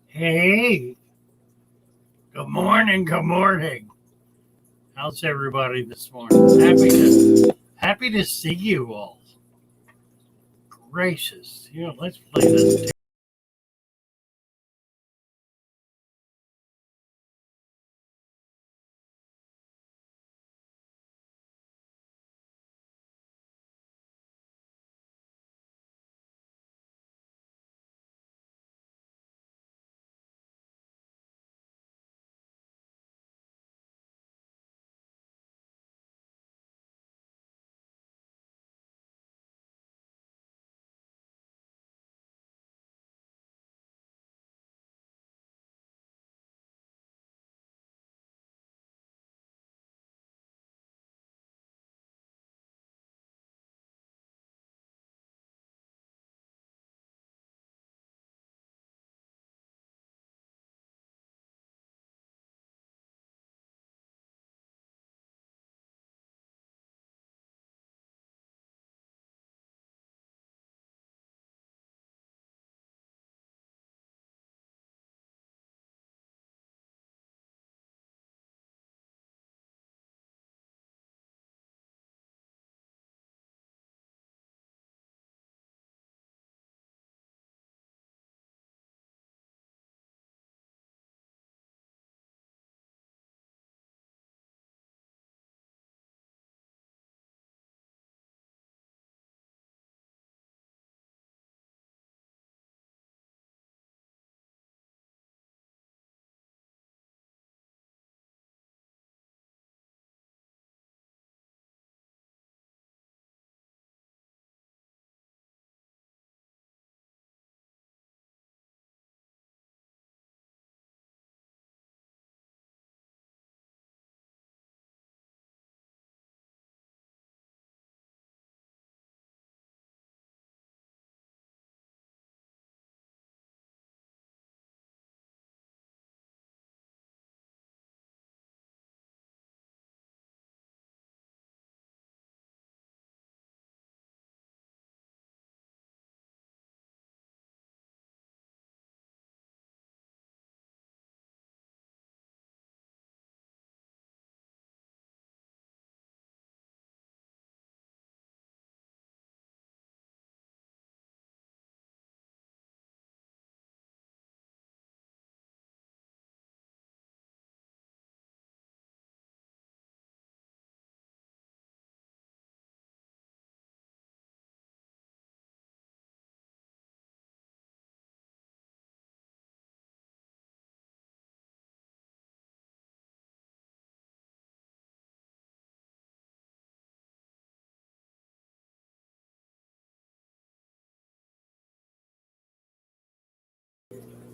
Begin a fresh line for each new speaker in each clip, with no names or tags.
Hey, good morning, good morning. How's everybody this morning? Happy to see you all. Gracious. Let's play this.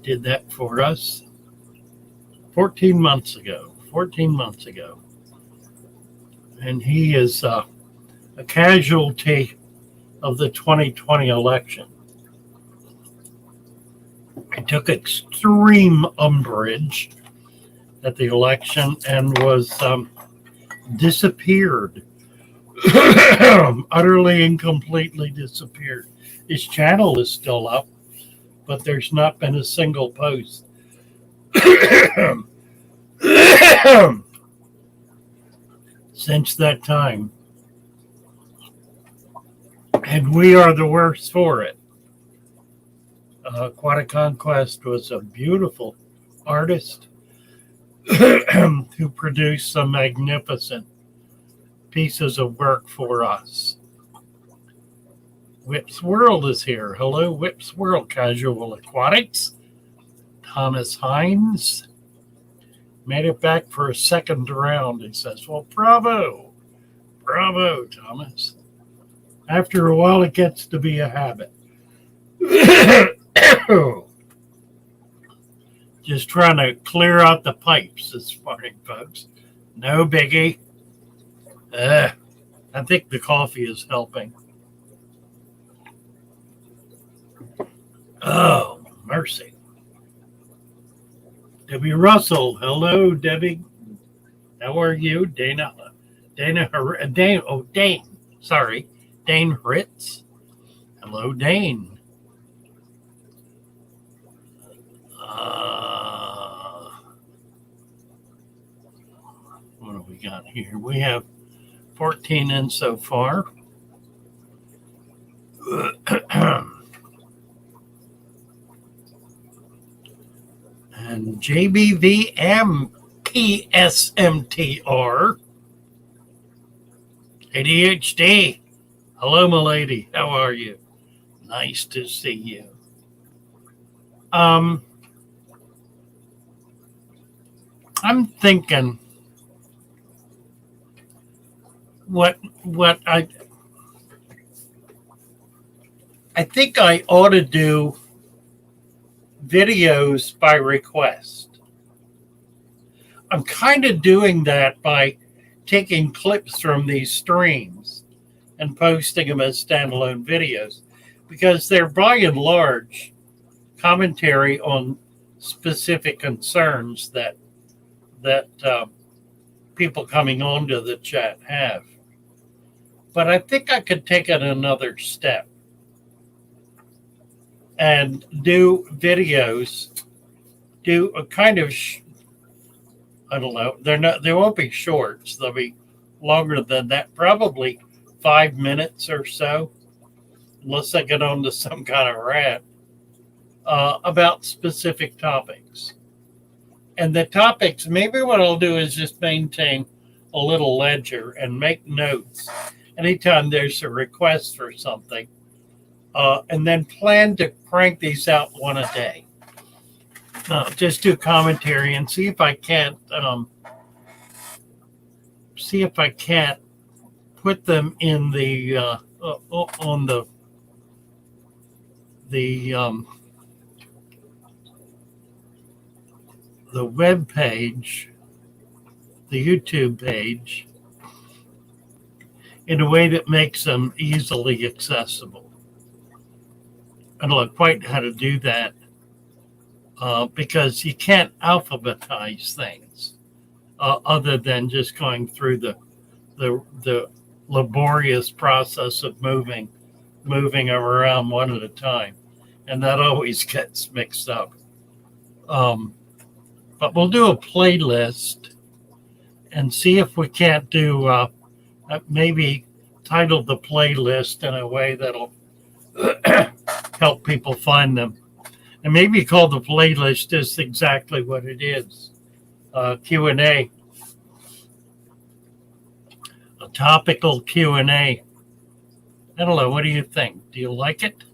Did that for us 14 months ago. 14 months ago. And he is a casualty of the 2020 election. He took extreme umbrage at the election and was disappeared. Utterly and completely disappeared. His channel is still up, but there's not been a single post. Since that time. And we are the worst for it. Aquatic Conquest was a beautiful artist who produced some magnificent pieces of work for us. Whip's World is here. Hello, Whip's World Casual Aquatics. Thomas Hines made it back for a second round. He says, well, bravo. Bravo, Thomas. After a while, it gets to be a habit. Just trying to clear out the pipes this morning, folks. No biggie. I think the coffee is helping. Oh, mercy. Debbie Russell. Hello, Debbie. How are you? Dane. Sorry. Dane Ritz. Hello, Dane. What do we got here? We have 14 in so far. And JBVM PSMTR ADHD. Hello, my lady. How are you? Nice to see you. I'm thinking what I think I ought to do videos by request. I'm kind of doing that by taking clips from these streams and posting them as standalone videos because they're by and large commentary on specific concerns that people coming onto the chat have. But I think I could take it another step and do videos, do a kind of, I don't know, they won't be shorts. They'll be longer than that, probably 5 minutes or so, unless I get onto some kind of rant about specific topics. And the topics, maybe what I'll do is just maintain a little ledger and make notes anytime there's a request for something, and then plan to crank these out one a day. Just do commentary and see if I can't put them in the on the web page, the YouTube page, in a way that makes them easily accessible. I don't know quite how to do that because you can't alphabetize things other than just going through the laborious process of moving them around one at a time, and that always gets mixed up. But we'll do a playlist and see if we can't do maybe title the playlist in a way that'll help people find them. And maybe call the playlist just exactly what it is. Q&A. A topical Q&A. I don't know. What do you think? Do you like it?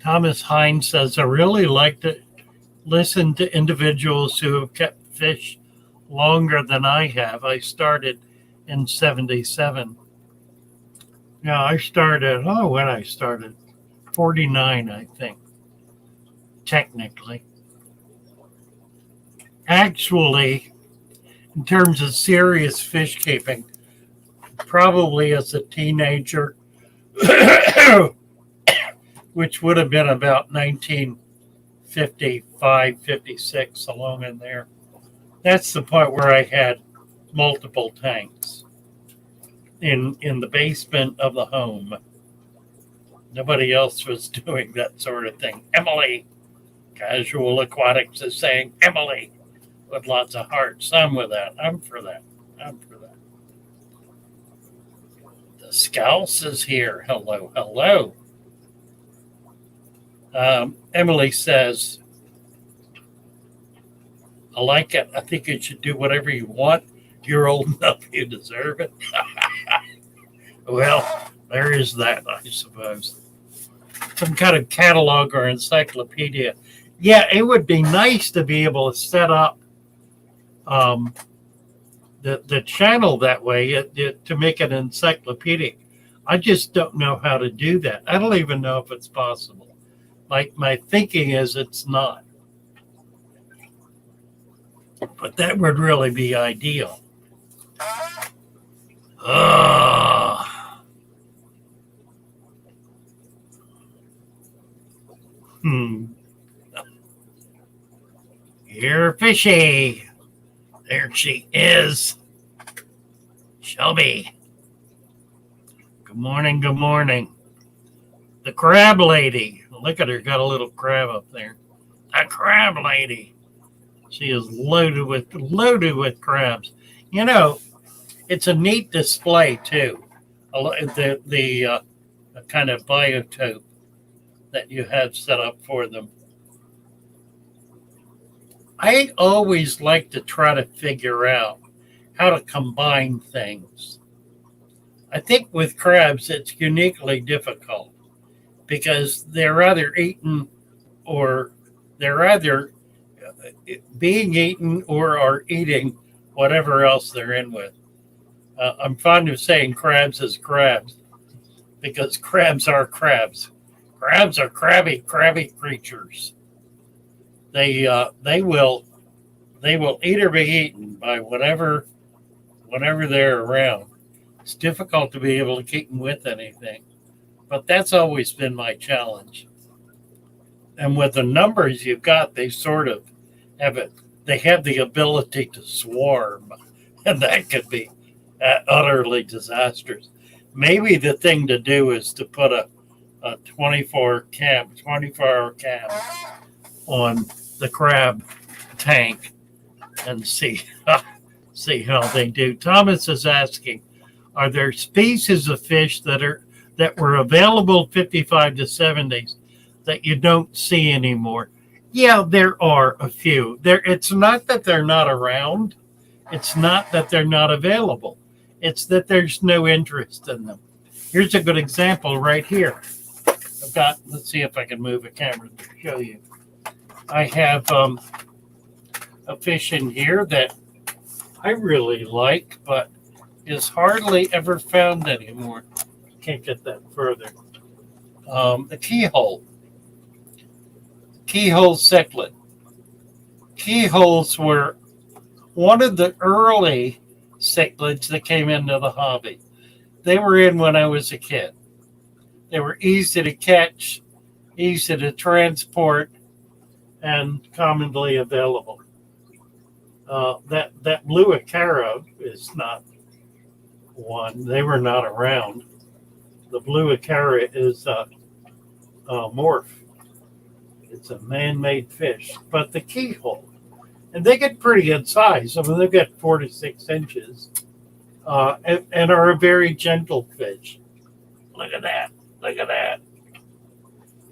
Thomas Hines says, I really like to listen to individuals who have kept fish longer than I have. I started in 77. Yeah, I started, when I started, 49, I think, technically. Actually, in terms of serious fish keeping, probably as a teenager, which would have been about 1955, 56, along in there. That's the point where I had multiple tanks in the basement of the home. Nobody else was doing that sort of thing. Emily, Casual Aquatics is saying Emily with lots of hearts. I'm with that. I'm for that. The Scouse is here. Hello, hello. Emily says, I like it. I think you should do whatever you want. You're old enough. You deserve it. Well, there is that, I suppose. Some kind of catalog or encyclopedia. Yeah, it would be nice to be able to set up the the channel that way to make it encyclopedic. I just don't know how to do that. I don't even know if it's possible. My thinking is it's not. But that would really be ideal. Here, Fishy. There she is. Shelby. Good morning, good morning. The crab lady. Look at her, got a little crab up there. A crab lady. She is loaded with crabs. You know, it's a neat display too. The kind of biotope that you have set up for them. I always like to try to figure out how to combine things. I think with crabs it's uniquely difficult because they're either eaten or they're either being eaten or are eating whatever else they're in with. I'm fond of saying crabs as crabs because crabs are crabs. Crabs are crabby creatures. They will eat or be eaten by whatever they're around. It's difficult to be able to keep them with anything, but that's always been my challenge. And with the numbers you've got, they sort of have it. They have the ability to swarm, and that could be utterly disastrous. Maybe the thing to do is to put a 24-hour cam on the crab tank and see how they do. Thomas is asking, are there species of fish that were available 55 to 70s that you don't see anymore? Yeah, there are a few. It's not that they're not around. It's not that they're not available. It's that there's no interest in them. Here's a good example right here. Let's see if I can move a camera to show you. I have a fish in here that I really like, but is hardly ever found anymore. Can't get that further. The keyhole cichlid. Keyholes were one of the early cichlids that came into the hobby. They were in when I was a kid. They were easy to catch, easy to transport, and commonly available. That blue acara is not one. They were not around. The blue acara is a morph. It's a man-made fish. But the keyhole, and they get pretty good size. I mean, they get 4 to 6 inches, and are a very gentle fish. Look at that. Look at that.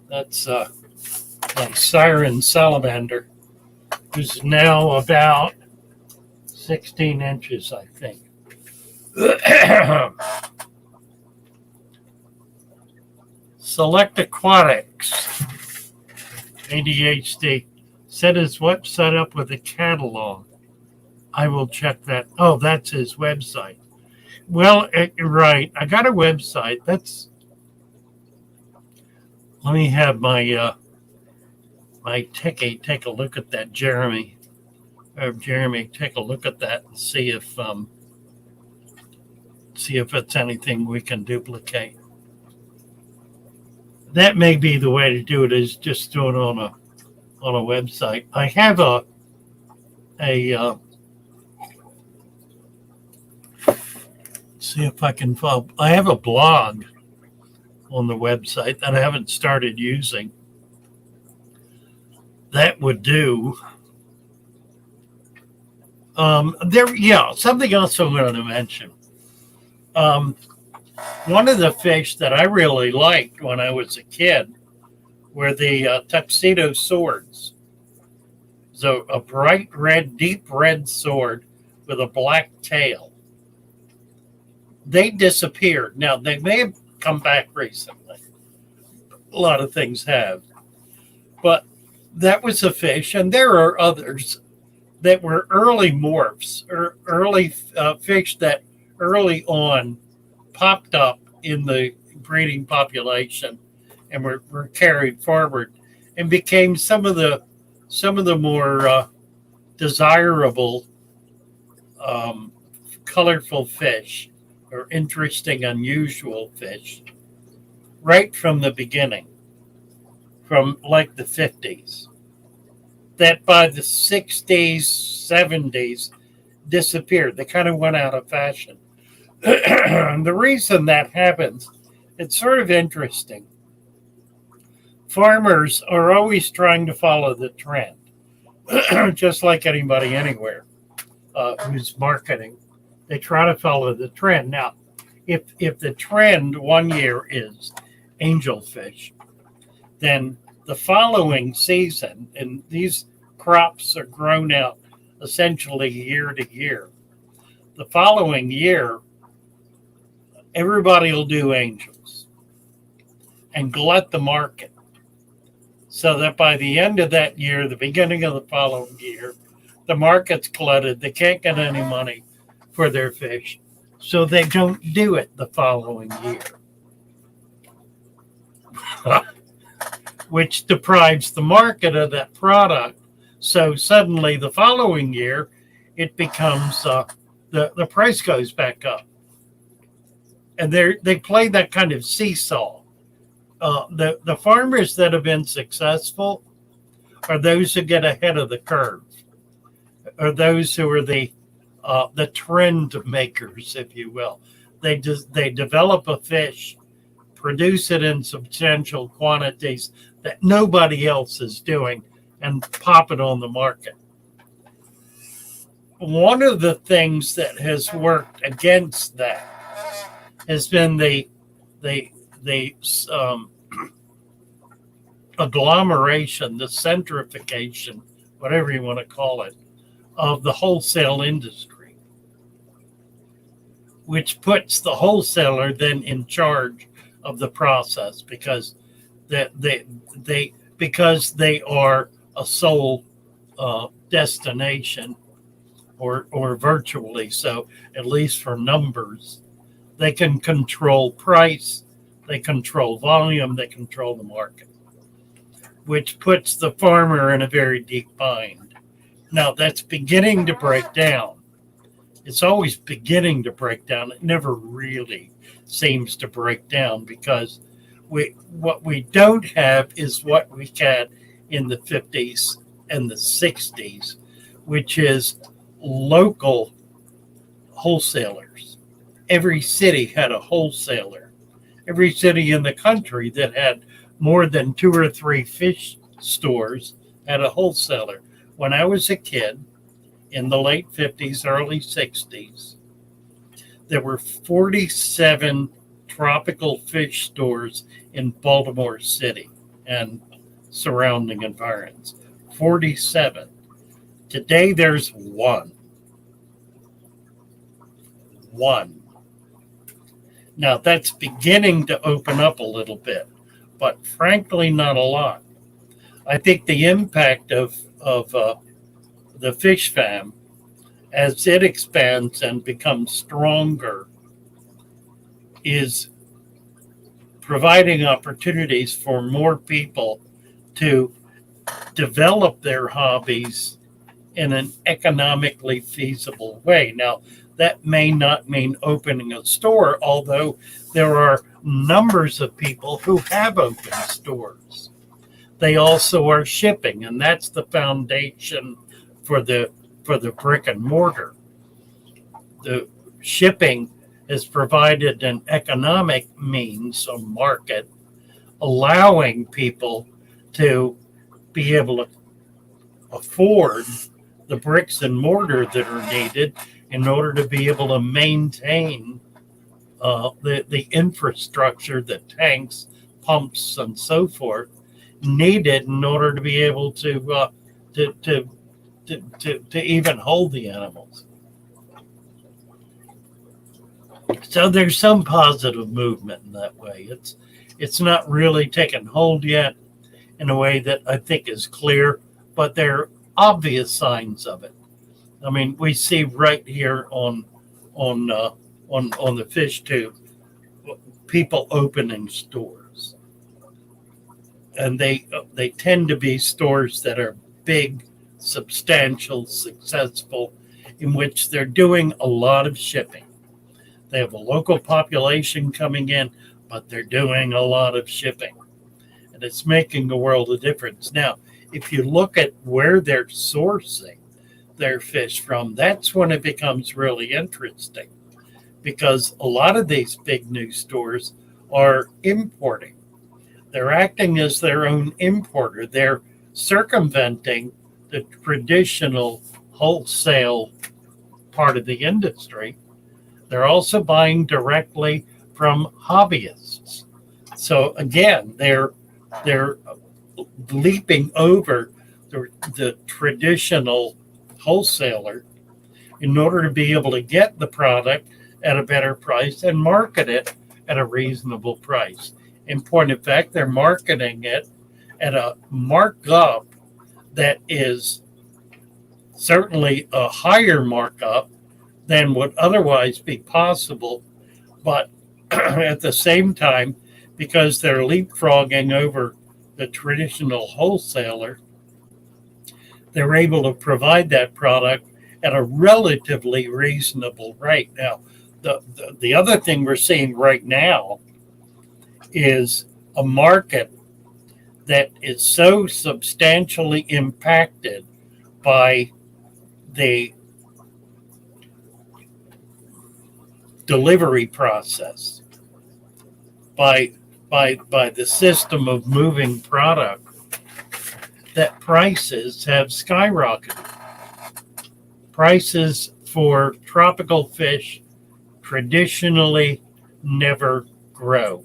That's a siren salamander, who's now about 16 inches, I think. Select Aquatics, ADHD, set his website up with a catalog. I will check that. Oh, that's his website. Well, right. I got a website. Let me have my techie take a look at that, Jeremy. Jeremy, take a look at that and see if it's anything we can duplicate. That may be the way to do it, is just do it on a website. I have see if I can follow. I have a blog on the website that I haven't started using. That would do. Something else I wanted to mention. One of the fish that I really liked when I was a kid were the tuxedo swords. So a bright red, deep red sword with a black tail. They disappeared. Now, they may have come back recently. A lot of things have. But that was a fish, and there are others that were early morphs or early fish that early on popped up in the breeding population and were carried forward and became some of the more desirable, colorful fish or interesting, unusual fish right from the beginning, from like the 50s, that by the 60s, 70s disappeared. They kind of went out of fashion. And the reason that happens, it's sort of interesting. Farmers are always trying to follow the trend, just like anybody anywhere who's marketing. They try to follow the trend. Now, if the trend one year is angelfish, then the following season, and these crops are grown out essentially year to year, the following year, everybody will do angels and glut the market so that by the end of that year, the beginning of the following year, the market's glutted. They can't get any money for their fish, so they don't do it the following year, which deprives the market of that product. So suddenly the following year, it becomes the price goes back up. And they play that kind of seesaw. The farmers that have been successful are those who get ahead of the curve, or those who are the trend makers, if you will. They develop a fish, produce it in substantial quantities that nobody else is doing, and pop it on the market. One of the things that has worked against that has been the agglomeration, the centrifugation, whatever you want to call it, of the wholesale industry, which puts the wholesaler then in charge of the process because they are a sole destination, or virtually so, at least for numbers. They can control price, they control volume, they control the market, which puts the farmer in a very deep bind. Now, that's beginning to break down. It's always beginning to break down. It never really seems to break down because what we don't have is what we had in the 50s and the 60s, which is local wholesalers. Every city had a wholesaler. Every city in the country that had more than 2 or 3 fish stores had a wholesaler. When I was a kid in the late 50s, early 60s, there were 47 tropical fish stores in Baltimore City and surrounding environs. 47. Today there's one. Now that's beginning to open up a little bit, but frankly not a lot. I think the impact of the fish fam, as it expands and becomes stronger, is providing opportunities for more people to develop their hobbies in an economically feasible way. Now, that may not mean opening a store, although there are numbers of people who have opened stores. They also are shipping, and that's the foundation for the brick and mortar. The shipping has provided an economic means, a market, allowing people to be able to afford the bricks and mortar that are needed in order to be able to maintain the infrastructure, the tanks, pumps, and so forth needed in order to be able to even hold the animals. So there's some positive movement in that way. It's not really taken hold yet in a way that I think is clear, but there are obvious signs of it. I mean, we see right here on on the fish tube people opening stores, and they tend to be stores that are big, substantial, successful, in which they're doing a lot of shipping. They have a local population coming in, but they're doing a lot of shipping, and it's making a world of difference. Now, if you look at where they're sourcing their fish from, that's when it becomes really interesting, because a lot of these big new stores are importing. They're acting as their own importer. They're circumventing the traditional wholesale part of the industry. They're also buying directly from hobbyists. So again, they're leaping over the traditional wholesaler in order to be able to get the product at a better price and market it at a reasonable price. In point of fact, they're marketing it at a markup that is certainly a higher markup than would otherwise be possible, but at the same time, because they're leapfrogging over the traditional wholesaler, they're able to provide that product at a relatively reasonable rate. Now, the other thing we're seeing right now is a market that is so substantially impacted by the delivery process, by the system of moving product, that prices have skyrocketed. Prices for tropical fish traditionally never grow,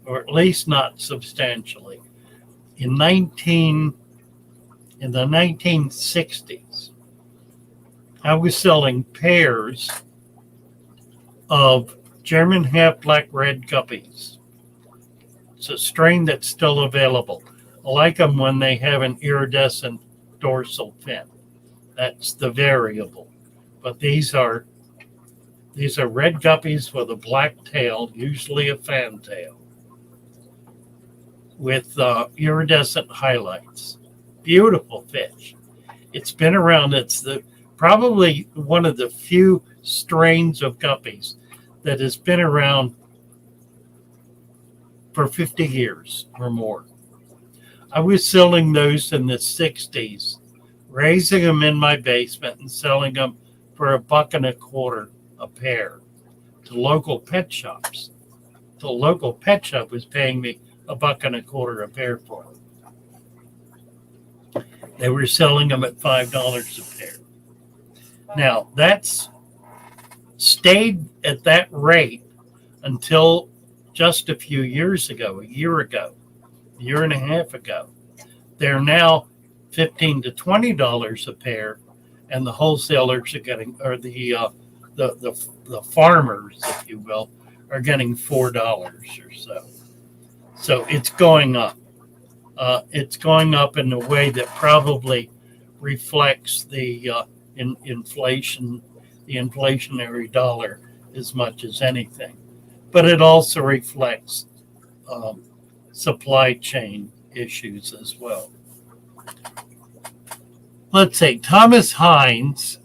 or at least not substantially. In the 1960s, I was selling pairs of German half-black red guppies. It's a strain that's still available. I like them when they have an iridescent dorsal fin. That's the variable. But these are red guppies with a black tail, usually a fantail, with iridescent highlights. Beautiful fish. It's been around. It's probably one of the few strains of guppies that has been around for 50 years or more. I was selling those in the 60s, raising them in my basement and selling them for $1.25 a pair to local pet shops. The local pet shop was paying me $1.25 a pair for them. They were selling them at $5 a pair. Now, that's stayed at that rate until just a few years ago, a year and a half ago. They're now $15 to $20 a pair, and the wholesalers are getting, or the farmers, if you will, are getting $4 or so. So it's going up. It's going up in a way that probably reflects the inflation, the inflationary dollar, as much as anything. But it also reflects supply chain issues as well. Let's say Thomas Hines,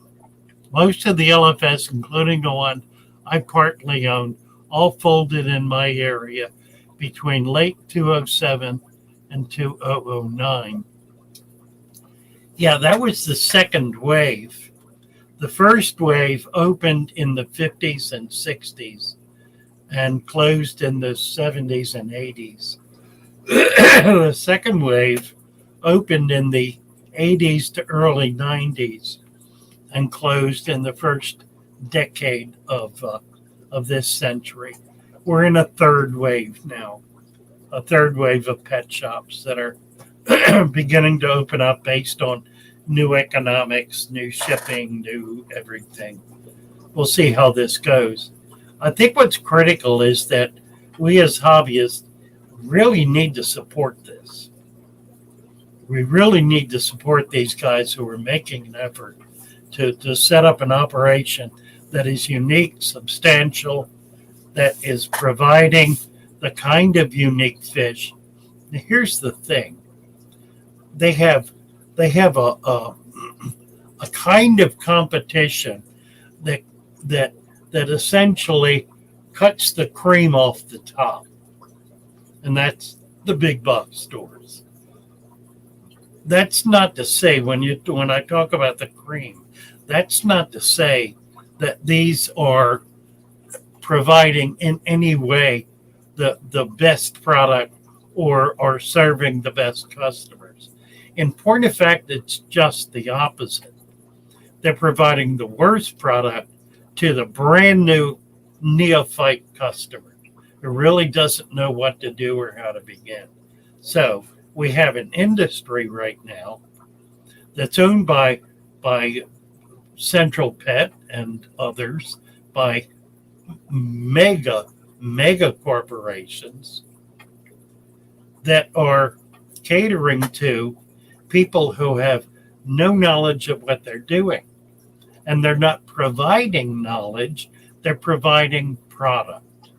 most of the LFS, including the one I partly own, all folded in my area between late 2007 and 2009. Yeah, that was the second wave. The first wave opened in the 50s and 60s and closed in the 70s and 80s. The second wave opened in the 80s to early 90s and closed in the first decade of this century. We're in a third wave now, a third wave of pet shops that are beginning to open up based on new economics, new shipping, new everything. We'll see how this goes. I think what's critical is that we as hobbyists really need to support this. We really need to support these guys who are making an effort to set up an operation that is unique, substantial, that is providing the kind of unique fish. Now, here's the thing: they have a kind of competition that that that essentially cuts the cream off the top, and that's the big box stores. That's not to say when I talk about the cream, that's not to say that these are providing in any way the best product or are serving the best customers. In point of fact, it's just the opposite. They're providing the worst product to the brand new neophyte customer who really doesn't know what to do or how to begin. So we have an industry right now that's owned by Central Pet and others, by mega corporations that are catering to people who have no knowledge of what they're doing. And they're not providing knowledge, they're providing product.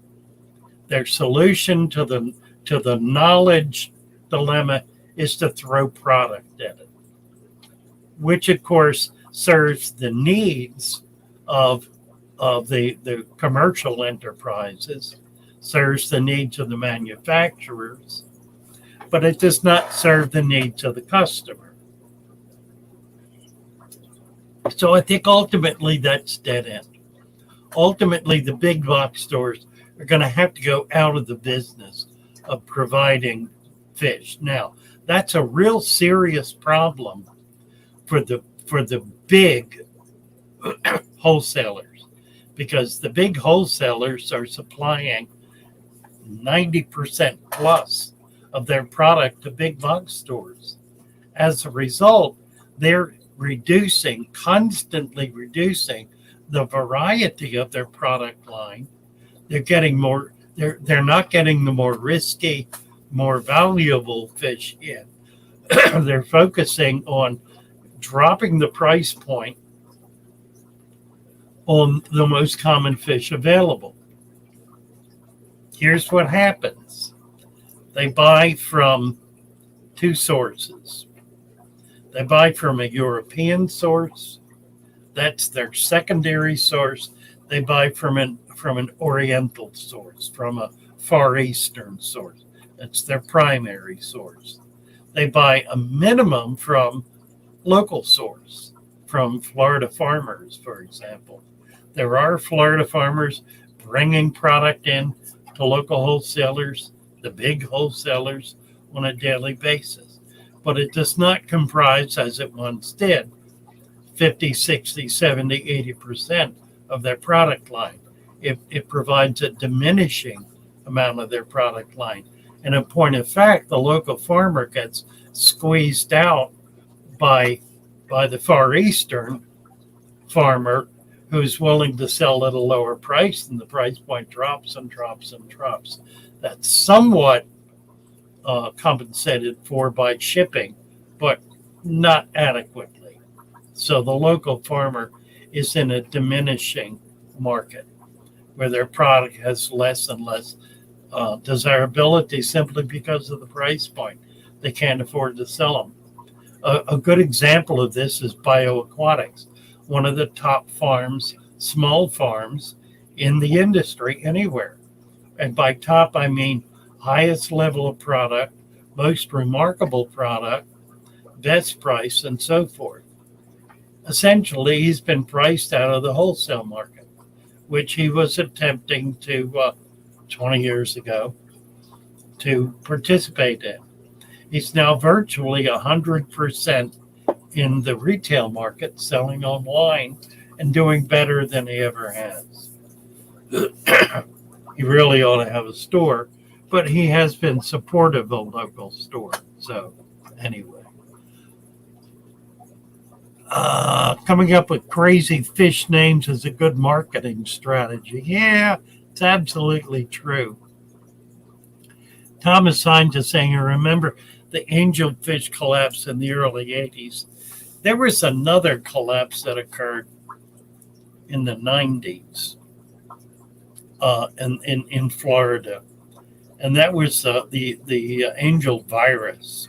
Their solution to the knowledge dilemma is to throw product at it, which of course serves the needs of the commercial enterprises, serves the needs of the manufacturers, but it does not serve the needs of the customer. So I think ultimately that's dead end. Ultimately, the big box stores are going to have to go out of the business of providing fish. Now, that's a real serious problem for the big wholesalers, because the big wholesalers are supplying 90% plus of their product to big box stores. As a result, they're constantly reducing the variety of their product line. They're getting more, they're not getting the more risky, more valuable fish in. They're focusing on dropping the price point on the most common fish available. Here's what happens. They buy from two sources. They buy from a European source. That's their secondary source. They buy from an Oriental source, from a Far Eastern source. That's their primary source. They buy a minimum from local source, from Florida farmers, for example. There are Florida farmers bringing product in to local wholesalers, the big wholesalers, on a daily basis. But it does not comprise, as it once did, 50, 60, 70, 80% of their product line. It provides a diminishing amount of their product line. And in point of fact, the local farmer gets squeezed out by the Far Eastern farmer who's willing to sell at a lower price, and the price point drops and drops and drops. That's somewhat compensated for by shipping, but not adequately. So the local farmer is in a diminishing market where their product has less and less desirability simply because of the price point. They can't afford to sell them. A good example of this is bioaquatics, one of the top farms, small farms in the industry anywhere. And by top, I mean highest level of product, most remarkable product, best price, and so forth. Essentially, he's been priced out of the wholesale market, which he was attempting to 20 years ago to participate in. He's now virtually 100% in the retail market, selling online and doing better than he ever has. He really ought to have a store, but he has been supportive of local store. So anyway, coming up with crazy fish names is a good marketing strategy. Yeah, it's absolutely true. Thomas Hines is saying, I remember the angelfish collapse in the early 80s. There was another collapse that occurred in the 90s in Florida, and that was the angel virus.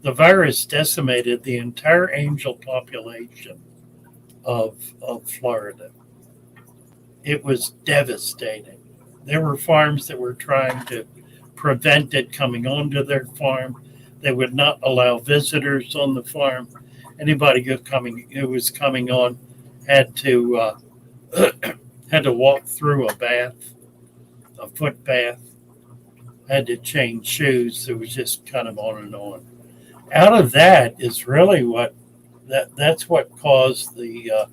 The virus decimated the entire angel population of Florida. It was devastating. There were farms that were trying to prevent it coming onto their farm. They would not allow visitors on the farm. Anybody who was coming on had to had to walk through a foot bath, had to change shoes. It was just kind of on and on. Out of that is really that's what caused the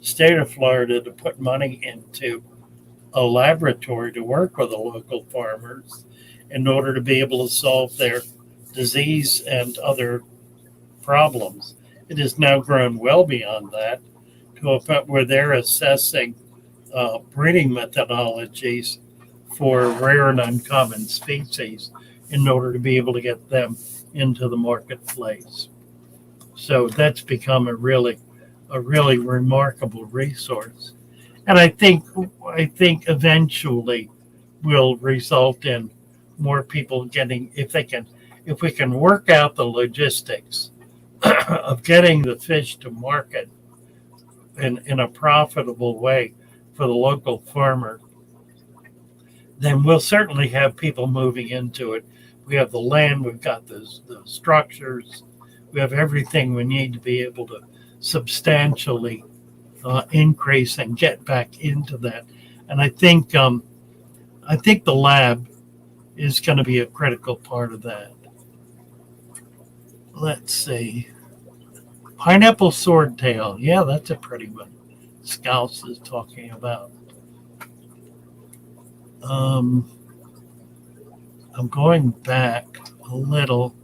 state of Florida to put money into a laboratory to work with the local farmers in order to be able to solve their disease and other problems. It has now grown well beyond that to a point where they're assessing breeding methodologies for rare and uncommon species in order to be able to get them into the marketplace. So that's become a really remarkable resource. And I think eventually will result in more people getting, if we can work out the logistics of getting the fish to market in a profitable way for the local farmer, then we'll certainly have people moving into it. We have the land, we've got the structures, we have everything we need to be able to substantially increase and get back into that. And I think the lab is going to be a critical part of that. Let's see. Pineapple swordtail. Yeah, that's a pretty one. Scouse is talking about. I'm going back a little.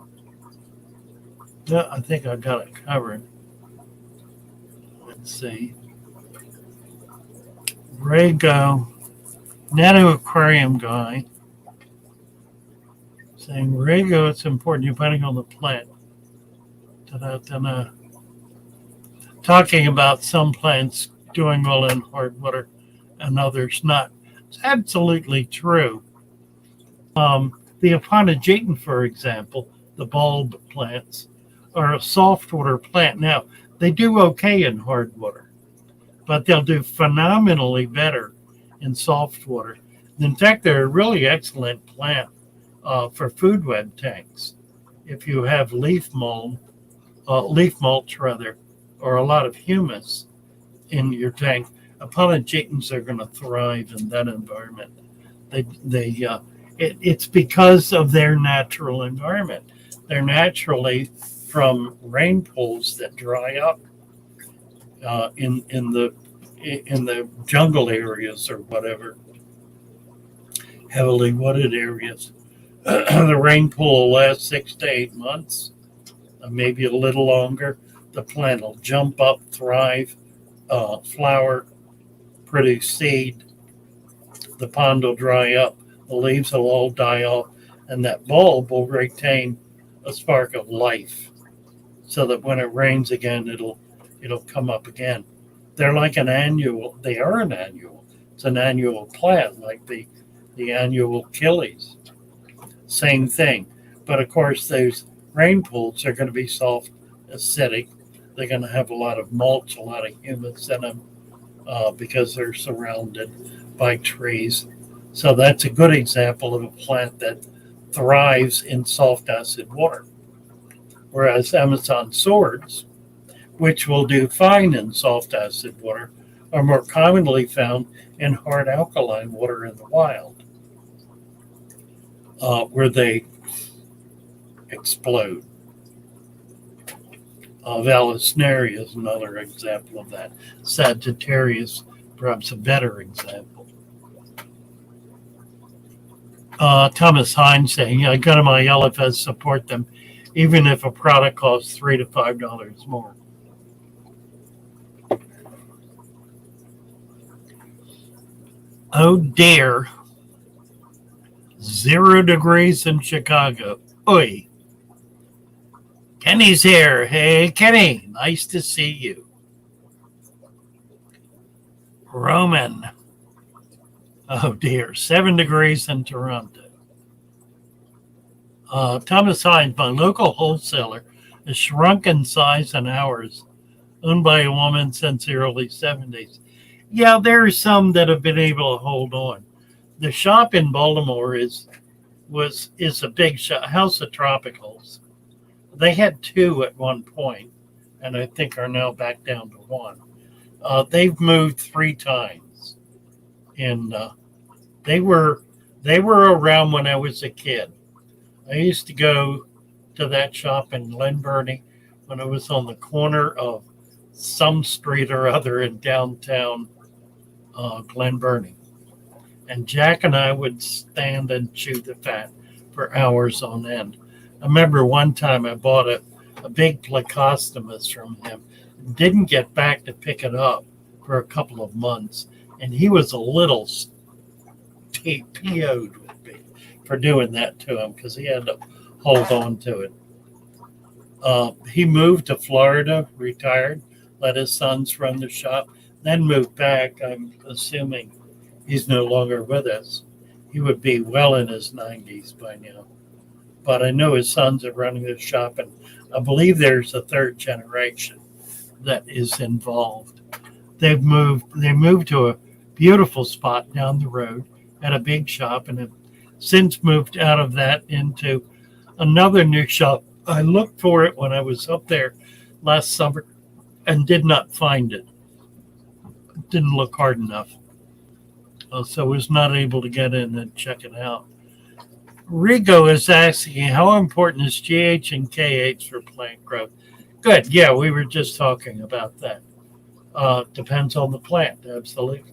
Yeah, I think I got it covered. Let's see. Rago, Nano Aquarium guy, saying Rago, it's important depending on the plant. Talking about some plants doing well in hard water and others not. It's absolutely true. The Aponogeton, for example, the bulb plants, are a soft water plant. Now, they do okay in hard water, but they'll do phenomenally better in soft water. In fact, they're a really excellent plant for food web tanks. If you have leaf mulch, or a lot of humus in your tank, Aponogetons are going to thrive in that environment. It's because of their natural environment. They're naturally from rain pools that dry up in the jungle areas or whatever, heavily wooded areas. The rain pool will last 6 to 8 months, maybe a little longer. The plant will jump up, thrive, flower, produce seed. The pond will dry up, the leaves will all die off, and that bulb will retain a spark of life, so that when it rains again, it'll come up again. They're like an annual. They are an annual. It's an annual plant, like the annual Achilles. Same thing, but of course those rain pools are going to be soft, acidic. They're going to have a lot of mulch, a lot of humus in them because they're surrounded by trees. So that's a good example of a plant that thrives in soft acid water. Whereas Amazon swords, which will do fine in soft acid water, are more commonly found in hard alkaline water in the wild, where they explode. Vallisneria is another example of that. Sagittarius, perhaps a better example. Thomas Hines saying, I go to my LFS, support them, even if a product costs $3 to $5 more. Oh dear. 0 degrees in Chicago. Oy. Kenny's here. Hey, Kenny. Nice to see you. Roman. Oh, dear. 7 degrees in Toronto. Thomas Hines, my local wholesaler, has shrunk in size and hours, owned by a woman since the early 70s. Yeah, there are some that have been able to hold on. The shop in Baltimore is a big shop, House of Tropicals. They had 2 at one point, and I think are now back down to 1. They've moved 3 times, and they were around when I was a kid. I used to go to that shop in Glen Burnie when it was on the corner of some street or other in downtown Glen Burnie. And Jack and I would stand and chew the fat for hours on end. I remember one time I bought a big Plecostomus from him, didn't get back to pick it up for a couple of months, and he was a little PO'd with me for doing that to him because he had to hold on to it. He moved to Florida, retired, let his sons run the shop, then moved back. I'm assuming he's no longer with us. He would be well in his 90s by now. But I know his sons are running the shop, and I believe there's a 3rd generation that is involved. They moved to a beautiful spot down the road at a big shop, and have since moved out of that into another new shop. I looked for it when I was up there last summer and did not find it. It didn't look hard enough. So I was not able to get in and check it out. Rigo is asking, how important is GH and KH for plant growth? Good. Yeah, we were just talking about that. Depends on the plant, absolutely.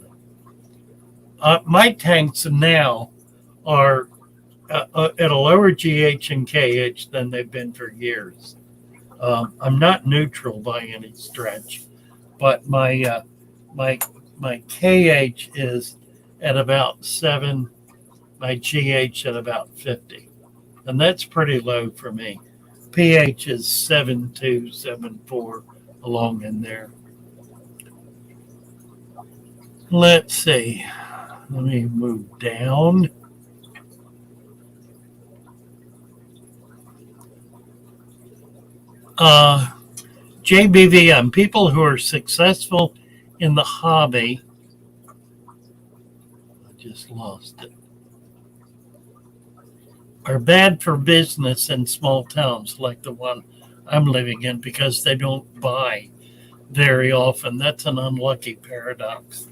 My tanks now are at a lower GH and KH than they've been for years. I'm not neutral by any stretch, but my KH is at about 7, my GH at about 50, and that's pretty low for me. pH is 7.2, 7.4, along in there. Let's see. Let me move down. JBVM, people who are successful in the hobby. I just lost it. Are bad for business in small towns like the one I'm living in because they don't buy very often. That's an unlucky paradox.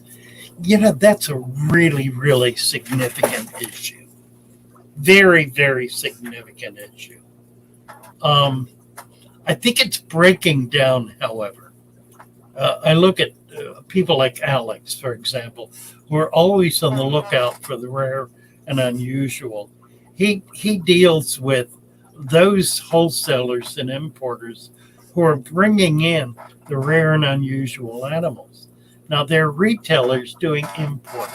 That's a really, really significant issue. Very, very significant issue. I think it's breaking down, however. I look at people like Alex, for example, who are always on the lookout for the rare and unusual. He deals with those wholesalers and importers who are bringing in the rare and unusual animals. Now, they're retailers doing importing.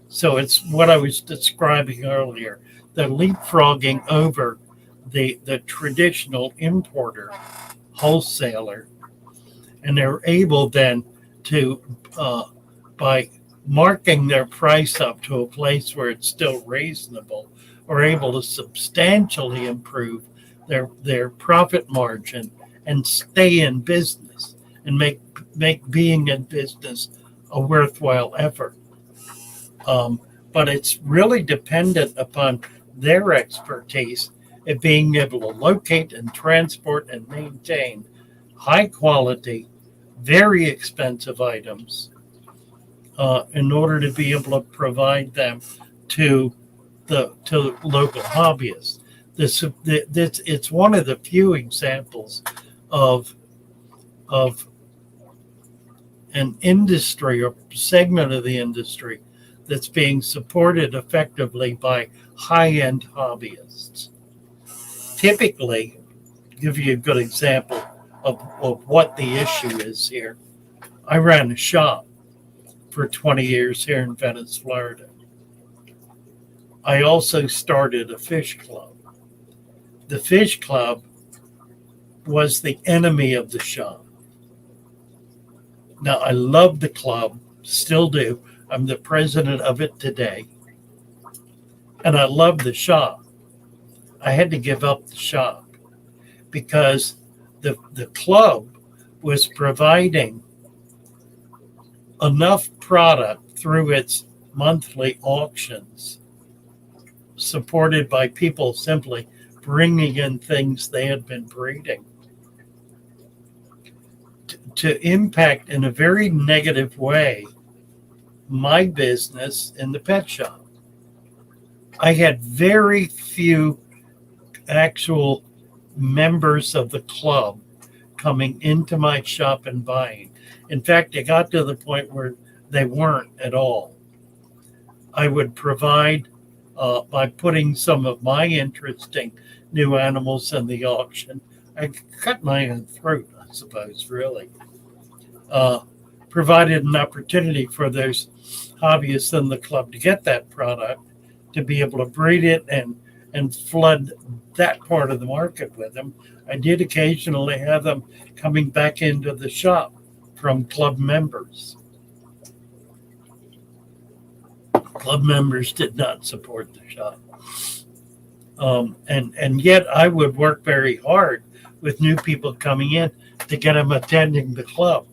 So it's what I was describing earlier. They're leapfrogging over the traditional importer, wholesaler, and they're able then to, by marking their price up to a place where it's still reasonable, are able to substantially improve their profit margin and stay in business and make being in business a worthwhile effort. But it's really dependent upon their expertise at being able to locate and transport and maintain high quality, very expensive items in order to be able to provide them to local hobbyists. It's one of the few examples of an industry or segment of the industry that's being supported effectively by high-end hobbyists. Typically, give you a good example of what the issue is here. I ran a shop for 20 years here in Venice, Florida. I also started a fish club. The fish club was the enemy of the shop. Now, I love the club, still do. I'm the president of it today. And I love the shop. I had to give up the shop because the club was providing enough product through its monthly auctions, supported by people simply bringing in things they had been breeding, to impact in a very negative way my business in the pet shop. I had very few actual members of the club coming into my shop and buying. In fact, it got to the point where they weren't at all. I would provide, by putting some of my interesting new animals in the auction. I cut my own throat, I suppose, really. Provided an opportunity for those hobbyists in the club to get that product, to be able to breed it and flood that part of the market with them. I did occasionally have them coming back into the shop from club members. Club members did not support the shop. And yet I would work very hard with new people coming in to get them attending the club.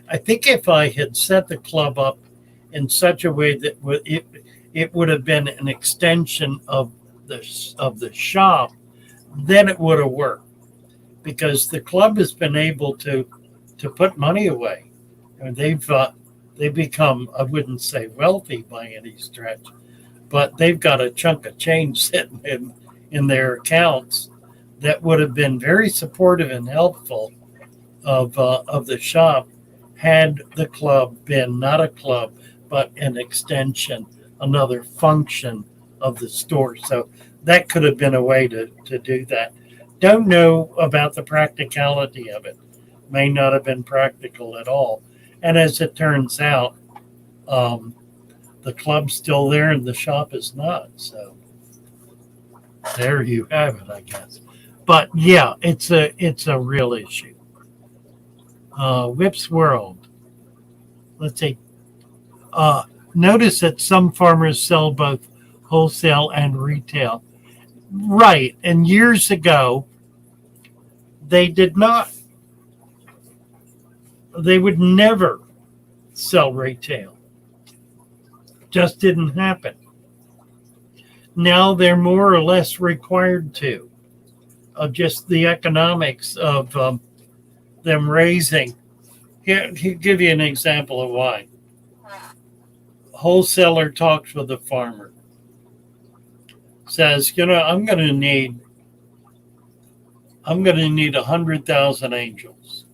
I think if I had set the club up in such a way that it would have been an extension of the shop, then it would have worked, because the club has been able to put money away. And they've become, I wouldn't say wealthy by any stretch, but they've got a chunk of change sitting in their accounts that would have been very supportive and helpful of the shop had the club been not a club but an extension, another function of the store. So that could have been a way to do that. Don't know about the practicality of it. May not have been practical at all. And as it turns out, the club's still there and the shop is not. So there you have it, I guess. But yeah, it's a real issue. Whip's World. Let's see. Notice that some farmers sell both wholesale and retail. Right. And years ago, they did not. They would never sell retail. Just didn't happen. Now they're more or less required to. Just the economics of them raising. Here, I'll give you an example of why. Wholesaler talks with the farmer. Says, I'm going to need 100,000 angels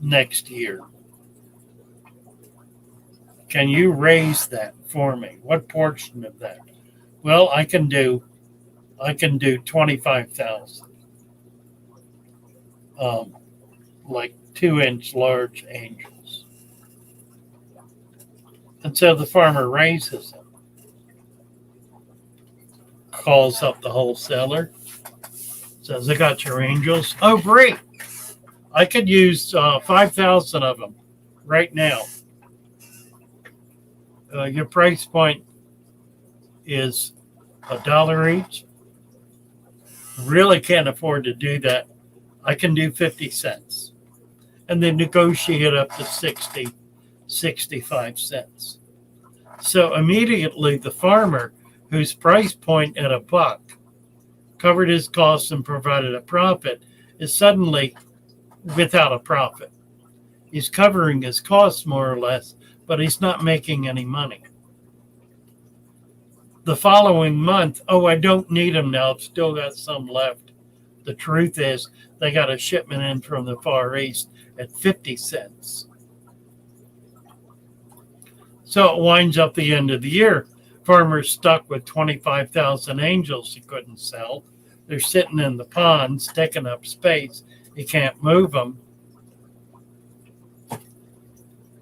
next year. Can you raise that for me? What portion of that? Well, I can do 25,000. Like 2-inch large angels. And so the farmer raises them. Calls up the wholesaler. Says, I got your angels. Oh, great. I could use 5,000 of them right now. Your price point is $1 each. Really can't afford to do that. I can do 50 cents. And then negotiate up to 60, 65 cents. So immediately the farmer, whose price point at $1 covered his costs and provided a profit, is suddenly without a profit. He's covering his costs more or less, but he's not making any money. The following month, I don't need them now. I've still got some left. The truth is, they got a shipment in from the Far East at 50 cents. So it winds up the end of the year. Farmer's stuck with 25,000 angels he couldn't sell. They're sitting in the ponds, taking up space. He can't move them.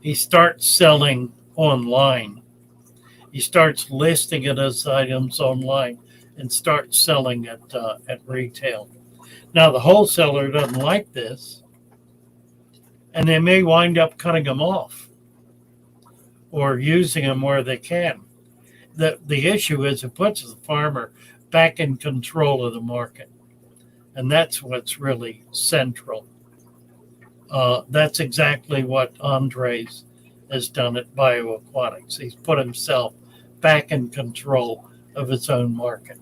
He starts selling online. He starts listing it as items online and starts selling at retail. Now, the wholesaler doesn't like this, and they may wind up cutting them off or using them where they can. The issue is it puts the farmer back in control of the market, and that's what's really central. That's exactly what Andres has done at Bioaquatics. He's put himself back in control of his own market.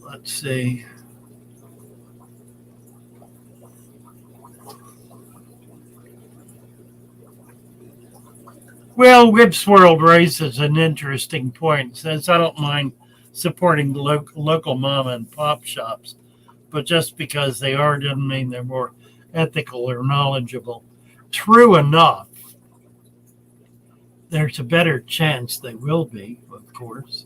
Let's see. Well, Whip's World raises an interesting point. It says, I don't mind supporting local mom and pop shops, but just because they are doesn't mean they're more ethical or knowledgeable. True enough, there's a better chance they will be, of course.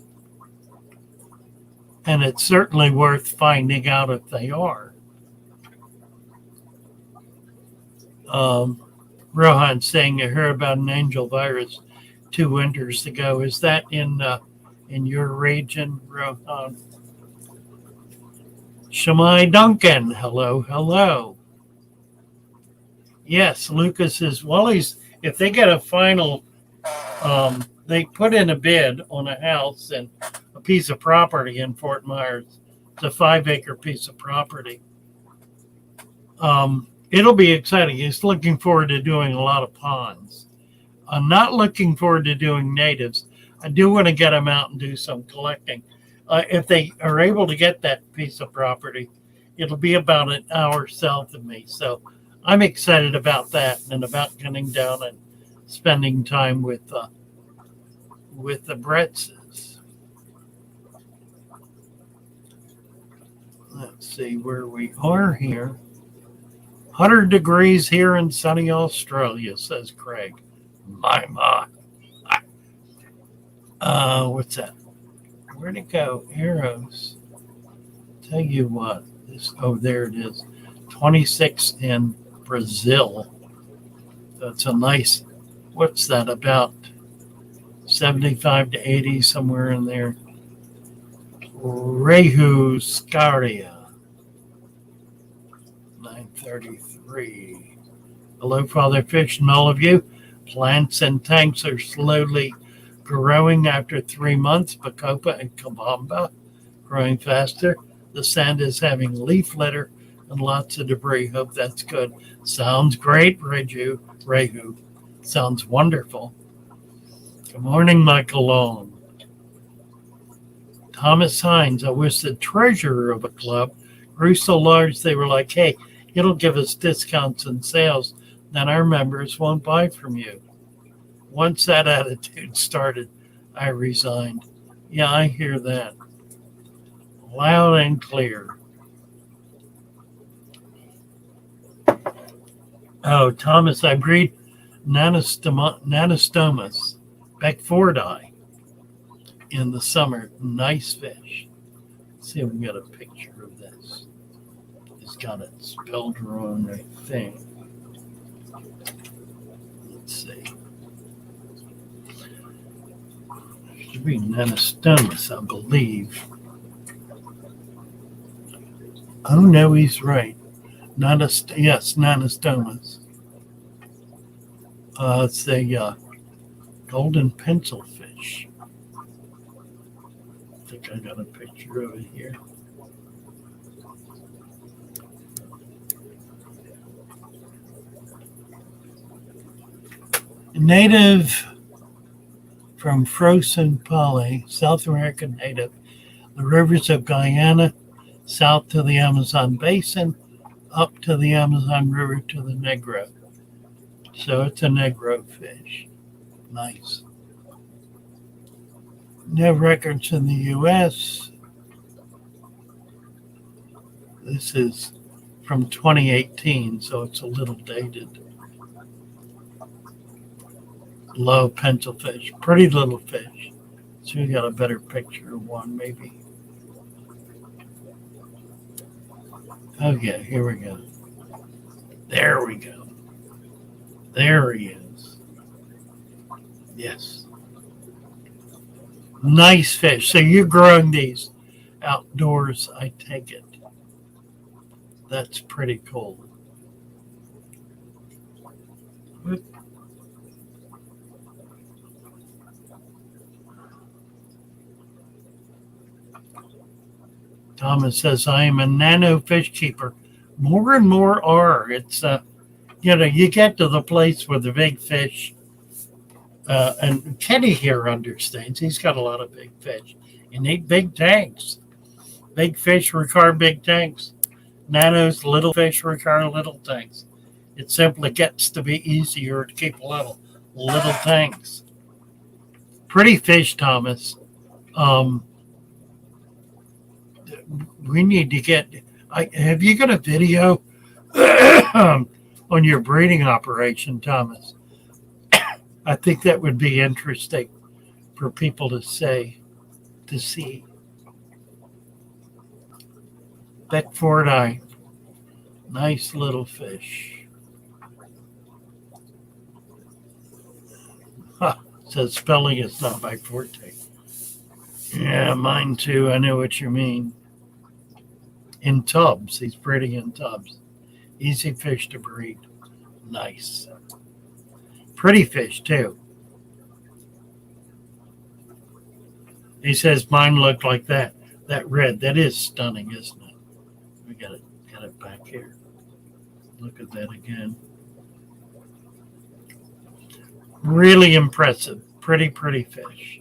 And it's certainly worth finding out if they are. Rohan saying, I heard about an angel virus 2 winters ago. Is that in your region, Rohan? Shamai Duncan, hello. Yes, Lucas is, well, if they get a final, they put in a bid on a house and a piece of property in Fort Myers. It's a 5-acre piece of property. It'll be exciting. He's looking forward to doing a lot of ponds. I'm not looking forward to doing natives. I do want to get them out and do some collecting. If they are able to get that piece of property, it'll be about an hour south of me. So I'm excited about that and about getting down and spending time with the Bretzes. Let's see where we are here. 100 degrees here in sunny Australia, says Craig. My. What's that? Where'd it go? Arrows. Tell you what. There it is. 26 in Brazil. That's a nice, what's that, about 75 to 80, somewhere in there. Rehu Scaria. 9:33. Hello, Father Fish, and all of you. Plants and tanks are slowly growing after 3 months. Bacopa and Kabamba growing faster. The sand is having leaf litter and lots of debris. Hope that's good. Sounds great, Rehu. Sounds wonderful. Good morning, Michael Long. Thomas Hines, I was the treasurer of a club. Grew so large they were like, hey, it'll give us discounts and sales. Then our members won't buy from you. Once that attitude started, I resigned. Yeah, I hear that. Loud and clear. Oh, Thomas, I breed Nanostomus Beckfordi in the summer. Nice fish. Let's see if we can get a picture of this. It's got it spelled wrong, I think. Let's see. It should be Nanostomus, I believe. Oh, no, he's right. Yes, Nanostomus. It's a golden pencil fish. I think I got a picture of it here. Native from Frozen Poly, South American native, the rivers of Guyana, south to the Amazon basin, up to the Amazon River to the Negro. So it's a Negro fish. Nice. No records in the U.S. This is from 2018, so it's a little dated. Low pencil fish. Pretty little fish. So we got a better picture of one, maybe. Okay, here we go. There we go. There he is. Yes. Nice fish. So you're growing these outdoors, I take it. That's pretty cool. Thomas says, I am a nano fish keeper. More and more are. It's, you get to the place where the big fish, and Kenny here understands. He's got a lot of big fish. You need big tanks. Big fish require big tanks. Nanos, little fish require little tanks. It simply gets to be easier to keep little tanks. Pretty fish, Thomas. Um, we need to get. Have you got a video on your breeding operation, Thomas? I think that would be interesting for people to see. Beckford eye, nice little fish. Huh, says spelling is not my forte. Yeah, mine too. I know what you mean. In tubs, he's breeding in tubs. Easy fish to breed. Nice. Pretty fish too. He says mine looked like that. That red. That is stunning, isn't it? We got it back here. Look at that again. Really impressive. Pretty fish.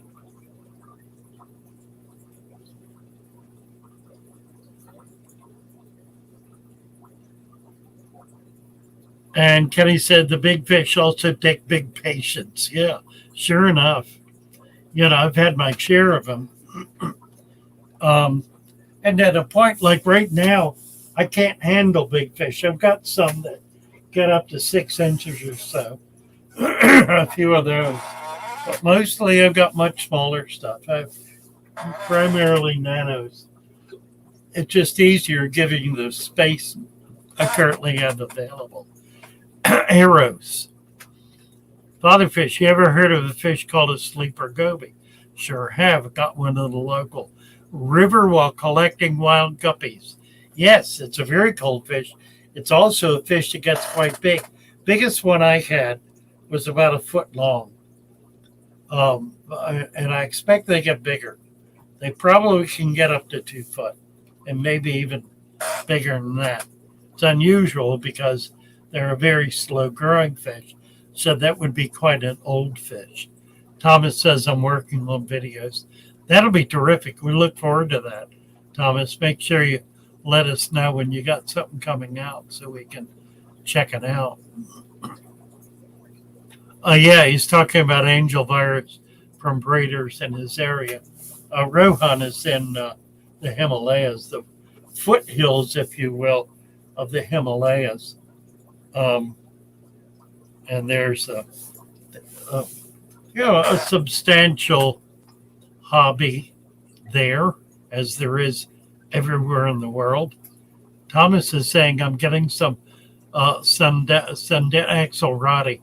And Kenny said the big fish also take big patience. Yeah, sure enough. I've had my share of them. And at a point like right now, I can't handle big fish. I've got some that get up to 6 inches or so. A few of those. But mostly I've got much smaller stuff. I've primarily nanos. It's just easier giving the space I currently have available. Arrows. Fatherfish, you ever heard of a fish called a sleeper goby? Sure have. Got one in the local river while collecting wild guppies. Yes, it's a very cold fish. It's also a fish that gets quite big. Biggest one I had was about a foot long. And I expect they get bigger. They probably can get up to 2 foot and maybe even bigger than that. It's unusual because they're a very slow growing fish. So that would be quite an old fish. Thomas says I'm working on videos. That'll be terrific. We look forward to that. Thomas, make sure you let us know when you got something coming out so we can check it out. Yeah, he's talking about angel virus from breeders in his area. Rohan is in the Himalayas, the foothills, if you will, of the Himalayas. And there's a substantial hobby there, as there is everywhere in the world. Thomas is saying I'm getting some axolotl,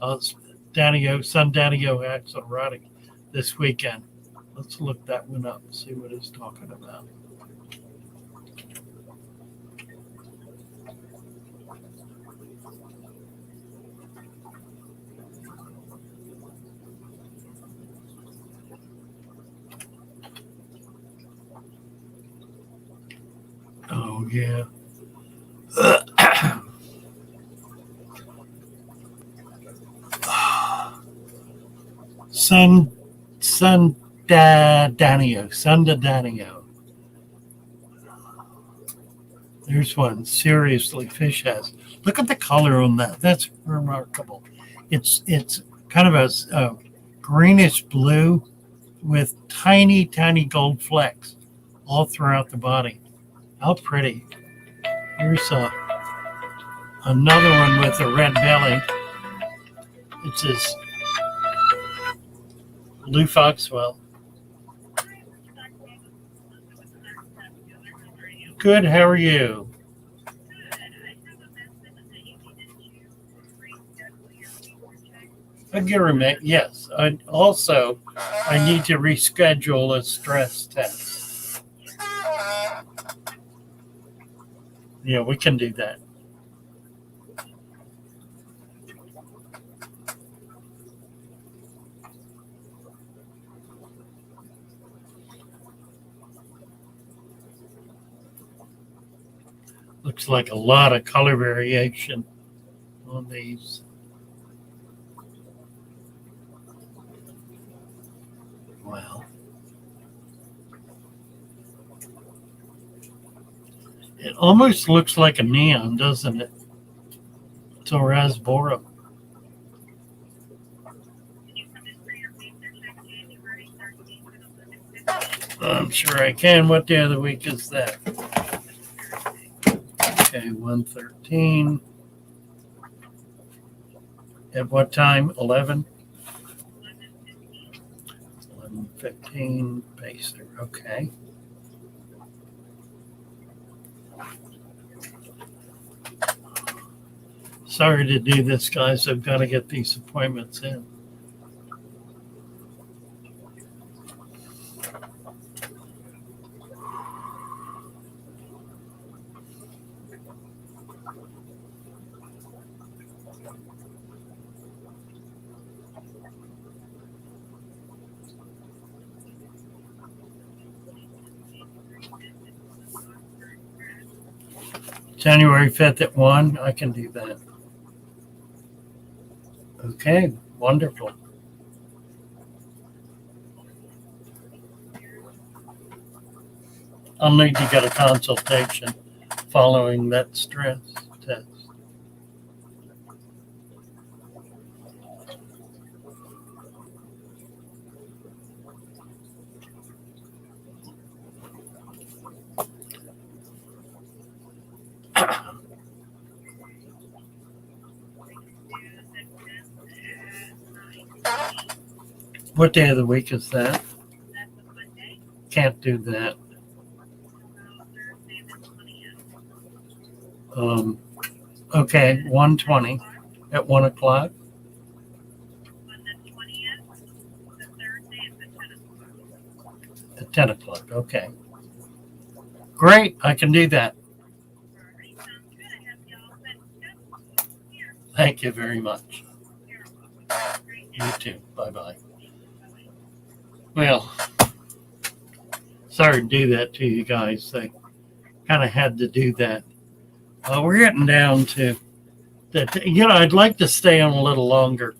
Sundanio axolotl this weekend. Let's look that one up and see what he's talking about. Oh, yeah. Sundanio. There's one. Seriously, fish has. Look at the color on that. That's remarkable. It's kind of a greenish blue with tiny gold flecks all throughout the body. How pretty. Here's another one with a red belly. It says Blue Foxwell. Good, how are you? Yes. I need to reschedule a stress test. Yeah, we can do that. Looks like a lot of color variation on these. Wow. It almost looks like a neon, doesn't it? It's a rasbora. I'm sure I can. What day of the week is that? Okay, 113. At what time? 11? 11:15. Pacer. Okay. Sorry to do this, guys. I've got to get these appointments in. January 5th at 1. I can do that. Okay, wonderful. I'll need to get a consultation following that stress test. What day of the week is that? Can't do that. Okay, 1:20 at 1 o'clock. At 10 o'clock, okay. Great, I can do that. Thank you very much. You too. Bye-bye. Well, sorry to do that to you guys. I kind of had to do that. We're getting down to that. I'd like to stay on a little longer,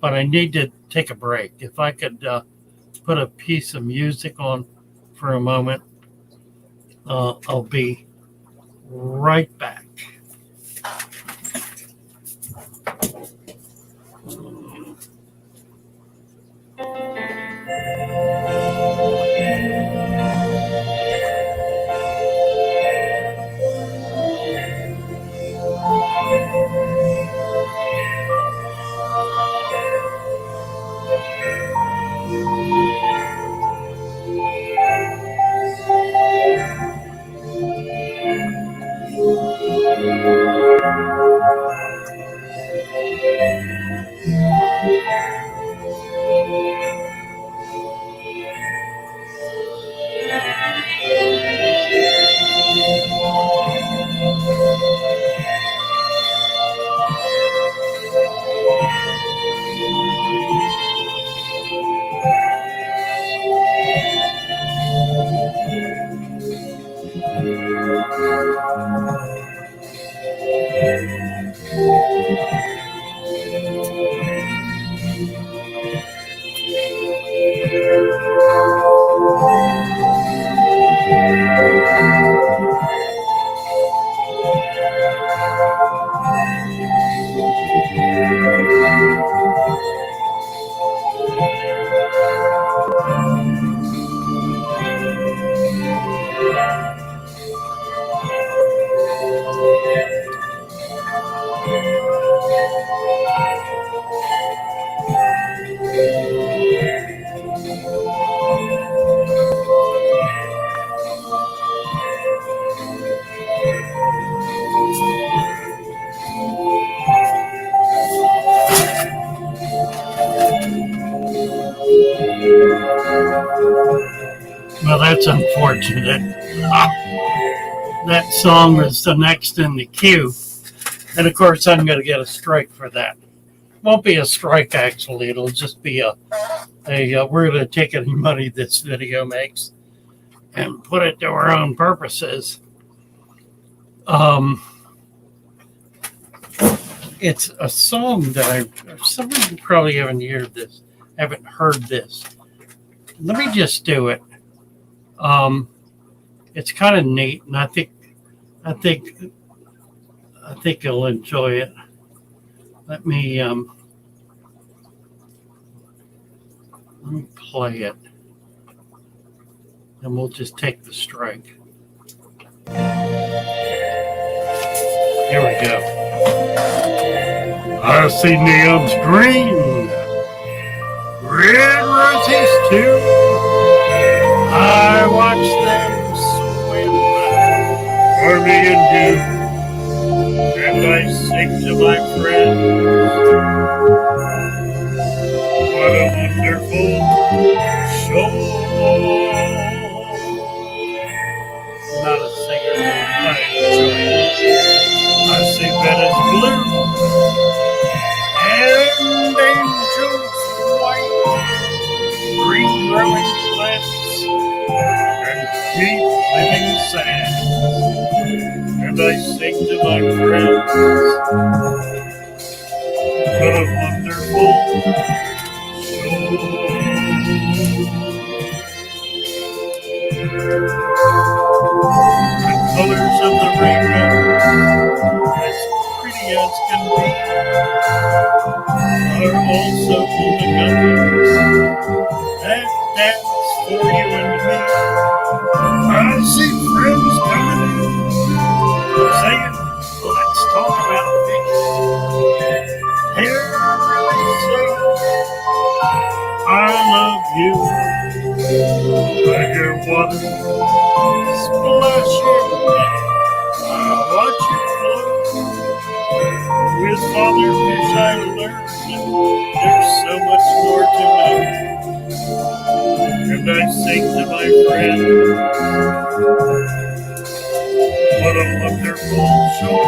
but I need to take a break. If I could put a piece of music on for a moment, I'll be right back. That's unfortunate. That song was the next in the queue. And of course, I'm going to get a strike for that. Won't be a strike, actually. It'll just be we're going to take any money this video makes and put it to our own purposes. It's a song that some of you probably haven't heard this. Let me just do it. It's kind of neat, and I think you'll enjoy it. Let me play it, and we'll just take the strike. Here we go. I see neons green, red roses too. I watch them swim for me and you, and I sing to my friends. What a wonderful show. Not a singer, but I enjoy it. I see Venice blue and angels white, green growing plants, and keep living sand. And I sing to my friends, what a wonderful show. The colors of the rainbow, as pretty as can be, are also the colors that dance for you and me. I see friends coming in, saying, let's talk about things. They're really saying, I love you. I hear water splashing, I watch you float. With Father Fish I learned there's so much more to know. And I sing to my friend, what a wonderful show.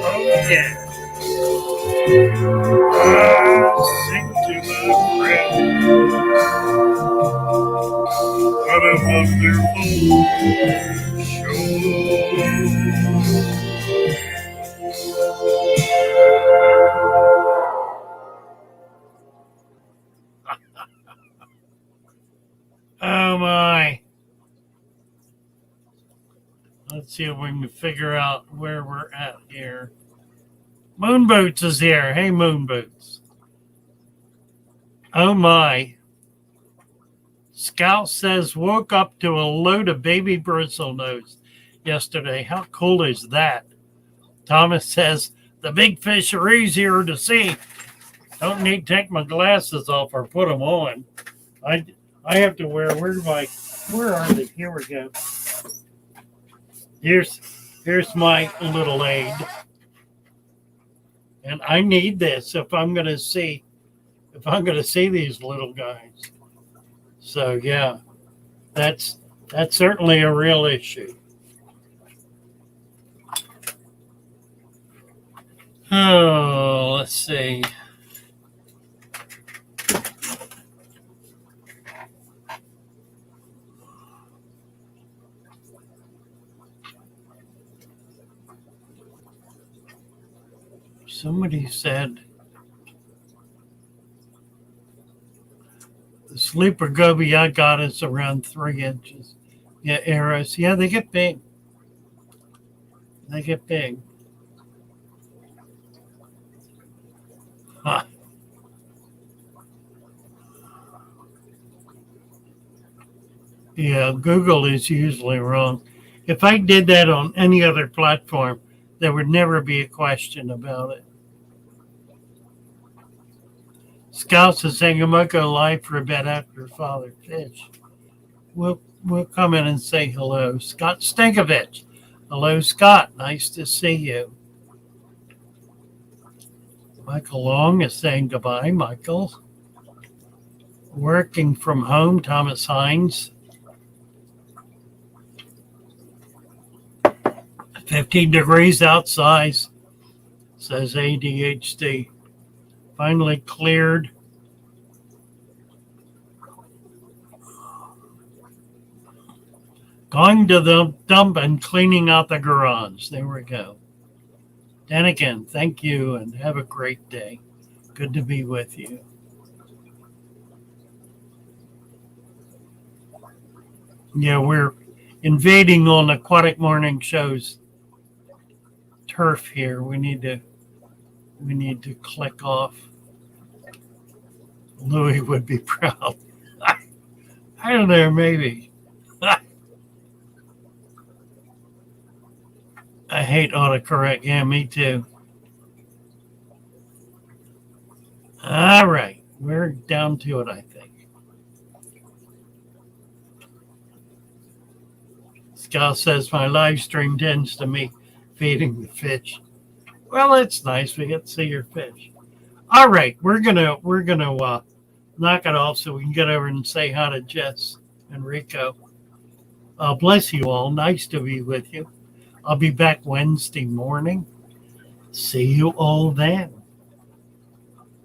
Oh yeah. I sing to my friend, what a wonderful show. Oh my. Let's see if we can figure out where we're at here. Moon Boots is here. Hey, Moon Boots. Oh my. Scout says woke up to a load of baby bristlenose yesterday. How cool is that? Thomas says the big fish are easier to see. Don't need to take my glasses off or put them on. I have to wear. Where are they? Here we go. Here's my little aid, and I need this if I'm going to see these little guys. So yeah, that's certainly a real issue. Oh, let's see. Somebody said the sleeper goby I got is around 3 inches. Yeah, arrows. Yeah, they get big. Huh. Yeah, Google is usually wrong. If I did that on any other platform, there would never be a question about it. Scouts is saying I might go live for a bit after Father Fish. We'll come in and say hello. Scott Stankovich. Hello, Scott. Nice to see you. Michael Long is saying goodbye, Michael. Working from home, Thomas Hines. 15 degrees outside, says ADHD. Finally cleared. Going to the dump and cleaning out the garage. There we go. And again, thank you and have a great day. Good to be with you. Yeah, we're invading on Aquatic Morning Show's turf here. We need to click off. Louis would be proud. I don't know, maybe. I hate autocorrect. Yeah, me too. All right, we're down to it, I think. Scott says my live stream tends to me feeding the fish. Well, it's nice. We get to see your fish. All right, we're gonna knock it off so we can get over and say hi to Jess and Rico. Bless you all. Nice to be with you. I'll be back Wednesday morning. See you all then.